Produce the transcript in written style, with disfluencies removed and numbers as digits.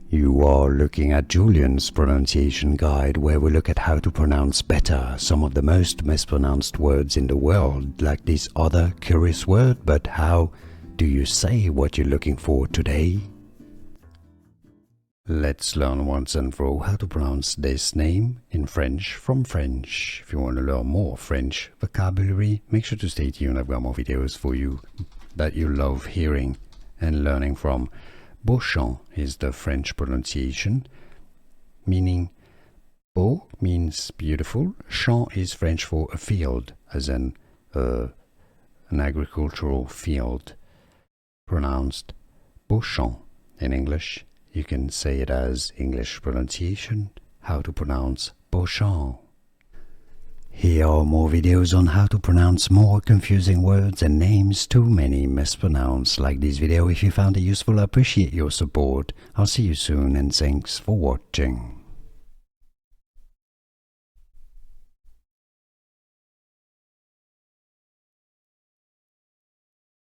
You are looking at Julian's pronunciation guide, where we look at how to pronounce better some of the most mispronounced words in the world, like this other curious word. But how do you say what you're looking for today? Let's learn once and for all how to pronounce this name in French from French. If you want to learn more French vocabulary, make sure to stay tuned. I've got more videos for you that you love hearing and learning from. Beauchamp is the French pronunciation, meaning beau means beautiful, champ is French for a field, as in an agricultural field. Pronounced Beauchamp in English. You can say it as English pronunciation, how to pronounce Beauchamp. Here are more videos on how to pronounce more confusing words and names too many mispronounced. Like this video if you found it useful. I appreciate your support. I'll see you soon and thanks for watching.